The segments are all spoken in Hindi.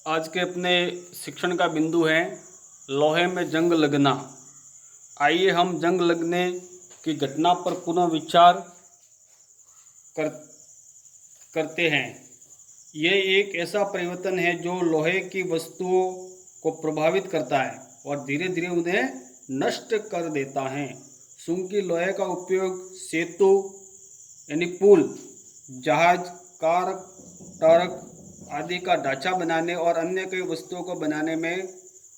आज के अपने शिक्षण का बिंदु है लोहे में जंग लगना। आइए हम जंग लगने की घटना पर पुनः विचार करते हैं। यह एक ऐसा परिवर्तन है जो लोहे की वस्तुओं को प्रभावित करता है और धीरे धीरे उन्हें नष्ट कर देता है। चूंकि लोहे का उपयोग सेतु यानी पुल, जहाज, कार, ट्रक आदि का ढांचा बनाने और अन्य कई वस्तुओं को बनाने में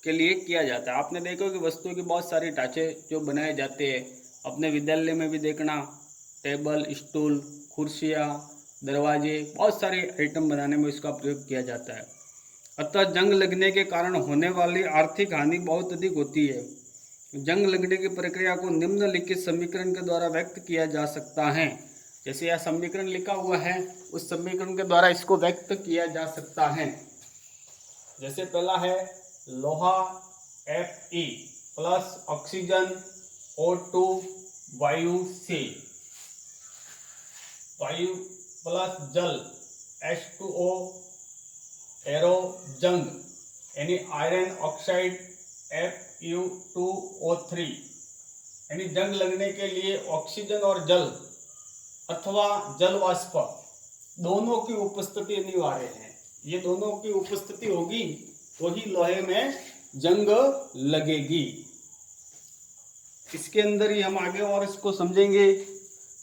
के लिए किया जाता है। आपने देखा कि वस्तुओं की बहुत सारी ढांचे जो बनाए जाते हैं, अपने विद्यालय में भी देखना, टेबल, स्टूल, कुर्सियाँ, दरवाजे, बहुत सारे आइटम बनाने में इसका प्रयोग किया जाता है। अतः जंग लगने के कारण होने वाली आर्थिक हानि बहुत अधिक होती है। जंग लगने की प्रक्रिया को निम्नलिखित समीकरण के द्वारा व्यक्त किया जा सकता है। जैसे यह समीकरण लिखा हुआ है, उस समीकरण के द्वारा इसको व्यक्त किया जा सकता है। जैसे पहला है लोहा Fe प्लस ऑक्सीजन O2 वायु से, वायु प्लस जल H2O एरो जंग यानी आयरन ऑक्साइड Fu2O3 यानी जंग लगने के लिए ऑक्सीजन और जल अथवा जल वाष्प दोनों की उपस्थिति अनिवार्य है। ये दोनों की उपस्थिति होगी तो ही लोहे में जंग लगेगी। इसके अंदर ही हम आगे और इसको समझेंगे।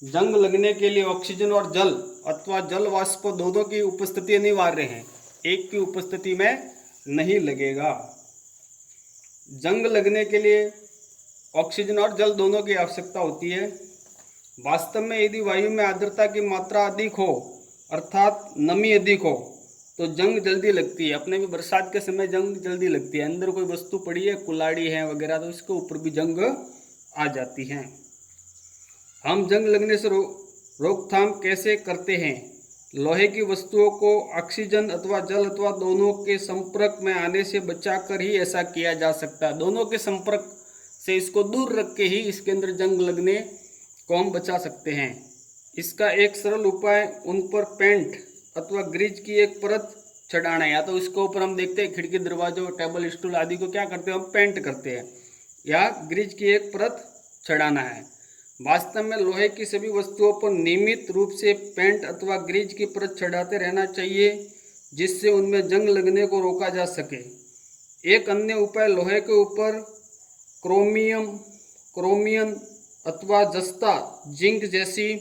जंग लगने के लिए ऑक्सीजन और जल अथवा जल वाष्प दोनों की उपस्थिति अनिवार्य है, एक की उपस्थिति में नहीं लगेगा। जंग लगने के लिए ऑक्सीजन और जल दोनों की आवश्यकता होती है। वास्तव में यदि वायु में आर्द्रता की मात्रा अधिक हो अर्थात नमी अधिक हो तो जंग जल्दी लगती है। अपने भी बरसात के समय जंग जल्दी लगती है। अंदर कोई वस्तु पड़ी है, कुल्हाड़ी है वगैरह, तो इसके ऊपर भी जंग आ जाती है। हम जंग लगने से रोकथाम कैसे करते हैं? लोहे की वस्तुओं को ऑक्सीजन अथवा जल अथवा दोनों के संपर्क में आने से बचाकर ही ऐसा किया जा सकता है। दोनों के संपर्क से इसको दूर रख के ही इसके अंदर जंग लगने को हम बचा सकते हैं। इसका एक सरल उपाय उन पर पेंट अथवा ग्रीज की एक परत चढ़ाना है। या तो इसके ऊपर हम देखते हैं खिड़की, दरवाजों, टेबल, स्टूल आदि को क्या करते हैं, हम पेंट करते हैं, या ग्रीज की एक परत चढ़ाना है। वास्तव में लोहे की सभी वस्तुओं पर नियमित रूप से पेंट अथवा ग्रीज की परत चढ़ाते रहना चाहिए जिससे उनमें जंग लगने को रोका जा सके। एक अन्य उपाय लोहे के ऊपर क्रोमियम अथवा जस्ता, जिंक जैसी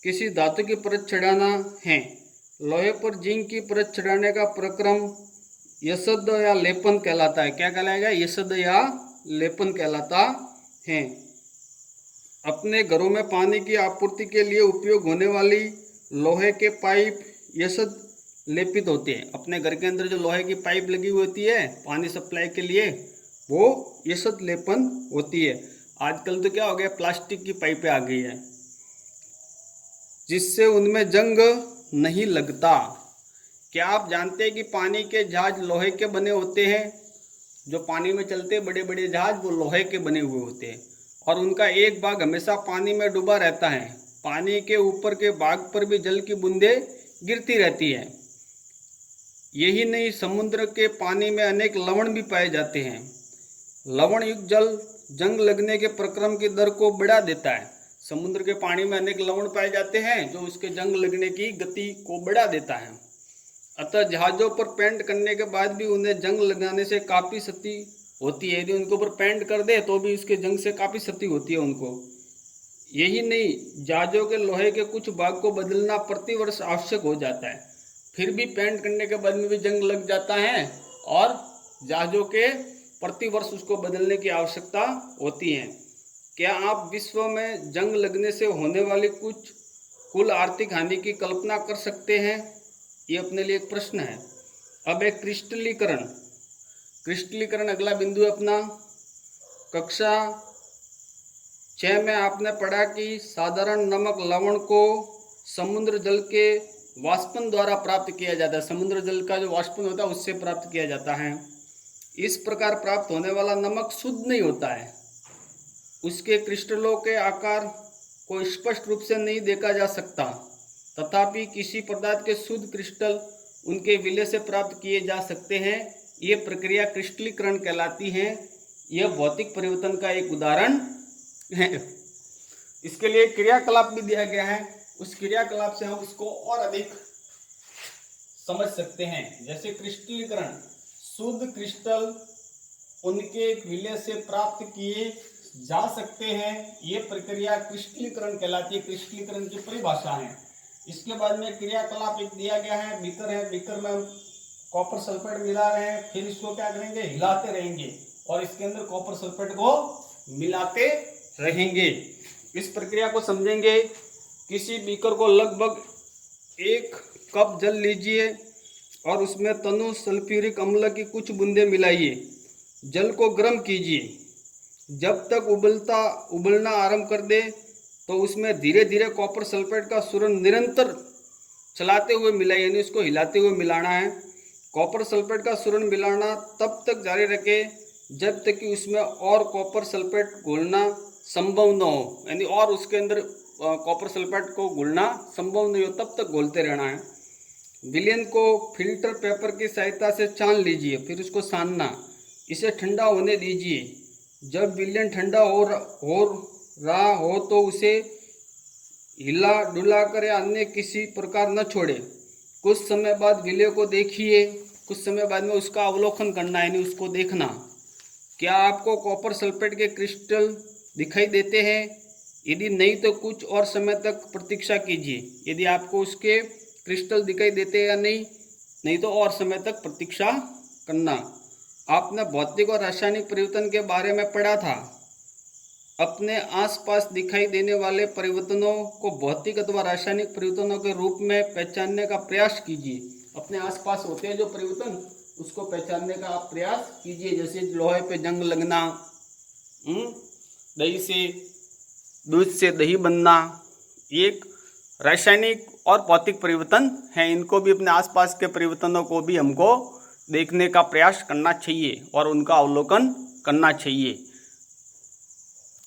किसी धातु की परत चढ़ाना है। लोहे पर जिंक की परत चढ़ाने का प्रक्रम यशद या लेपन कहलाता है। क्या कहलाएगा? यशद या लेपन कहलाता है। अपने घरों में पानी की आपूर्ति के लिए उपयोग होने वाली लोहे के पाइप यशद लेपित होते हैं। अपने घर के अंदर जो लोहे की पाइप लगी हुई होती है पानी सप्लाई के लिए, वो यशद लेपन होती है। आजकल तो क्या हो गया, प्लास्टिक की पाइपें आ गई है जिससे उनमें जंग नहीं लगता। क्या आप जानते हैं कि पानी के जहाज लोहे के बने होते हैं? जो पानी में चलते बड़े बड़े जहाज वो लोहे के बने हुए होते हैं और उनका एक भाग हमेशा पानी में डूबा रहता है। पानी के ऊपर के भाग पर भी जल की बूंदें गिरती रहती है। यही नहीं, समुद्र के पानी में अनेक लवण भी पाए जाते हैं। लवण युक्त जल जंग लगने के प्रक्रम की दर को बढ़ा देता है। समुद्र के पानी में अनेक लवण पाए जाते हैं जो उसके जंग लगने की गति को बढ़ा देता है। अतः जहाज़ों पर पेंट करने के बाद भी उन्हें जंग लगाने से काफ़ी क्षति होती है। यदि उनके ऊपर पेंट कर दे तो भी उसके जंग से काफ़ी क्षति होती है उनको। यही नहीं, जहाज़ों के लोहे के कुछ भाग को बदलना प्रतिवर्ष आवश्यक हो जाता है। फिर भी पेंट करने के बाद में भी जंग लग जाता है और जहाज़ों के प्रतिवर्ष उसको बदलने की आवश्यकता होती है। क्या आप विश्व में जंग लगने से होने वाली कुछ कुल आर्थिक हानि की कल्पना कर सकते हैं? ये अपने लिए एक प्रश्न है। अब एक क्रिस्टलीकरण अगला बिंदु है अपना। कक्षा 6 में आपने पढ़ा कि साधारण नमक लवण को समुद्र जल के वाष्पन द्वारा प्राप्त किया जाता है। समुद्र जल का जो वाष्पन होता है उससे प्राप्त किया जाता है। इस प्रकार प्राप्त होने वाला नमक शुद्ध नहीं होता है। उसके क्रिस्टलों के आकार को स्पष्ट रूप से नहीं देखा जा सकता, तथापि किसी पदार्थ के शुद्ध क्रिस्टल उनके विलय से प्राप्त किए जा सकते हैं। ये प्रक्रिया क्रिस्टलीकरण कहलाती है। यह भौतिक परिवर्तन का एक उदाहरण है। इसके लिए क्रियाकलाप भी दिया गया है। उस क्रियाकलाप से हम इसको और अधिक समझ सकते हैं। जैसे क्रिस्टलीकरण, शुद्ध क्रिस्टल उनके विलय से प्राप्त किए जा सकते हैं। ये प्रक्रिया क्रिस्टलीकरण कहलाती है। क्रिस्टलीकरण की परिभाषा है। इसके बाद में क्रियाकलाप एक दिया गया है, बीकर है। बीकर में हम कॉपर सल्फेट मिला रहे हैं, फिर इसको क्या करेंगे, हिलाते रहेंगे और इसके अंदर कॉपर सल्फेट को मिलाते रहेंगे। इस प्रक्रिया को समझेंगे। किसी बीकर को लगभग 1 कप जल लीजिए और उसमें तनु सल्फ्यूरिक अम्ल की कुछ बूंदें मिलाइए। जल को गर्म कीजिए। जब तक उबलना आरंभ कर दे तो उसमें धीरे धीरे कॉपर सल्फेट का सूरण निरंतर चलाते हुए मिलाइए, यानी उसको हिलाते हुए मिलाना है। कॉपर सल्फेट का सूरण मिलाना तब तक जारी रखें जब तक कि उसमें और कॉपर सल्फेट घोलना संभव न हो, यानी और उसके अंदर कॉपर सल्फेट को घोलना संभव नहीं हो, तब तक घोलते रहना है। विलयन को फिल्टर पेपर की सहायता से छान लीजिए, फिर उसको सानना। इसे ठंडा होने दीजिए। जब विलयन ठंडा हो रहा हो तो उसे हिला डुला कर या अन्य किसी प्रकार न छोड़े। कुछ समय बाद विलय को देखिए। कुछ समय बाद में उसका अवलोकन करना, यानी उसको देखना। क्या आपको कॉपर सल्फेट के क्रिस्टल दिखाई देते हैं? यदि नहीं तो कुछ और समय तक प्रतीक्षा कीजिए। यदि आपको उसके क्रिस्टल दिखाई देते हैं या नहीं तो और समय तक प्रतीक्षा करना। आपने भौतिक और रासायनिक परिवर्तन के बारे में पढ़ा था। अपने आसपास दिखाई देने वाले परिवर्तनों को भौतिक अथवा रासायनिक परिवर्तनों के रूप में पहचानने का प्रयास कीजिए। अपने आसपास होते हैं जो परिवर्तन, उसको पहचानने का आप प्रयास कीजिए। जैसे लोहे पे जंग लगना, दूध से दही बनना, एक रासायनिक और भौतिक परिवर्तन है। इनको भी, अपने आसपास के परिवर्तनों को भी हमको देखने का प्रयास करना चाहिए और उनका अवलोकन करना चाहिए।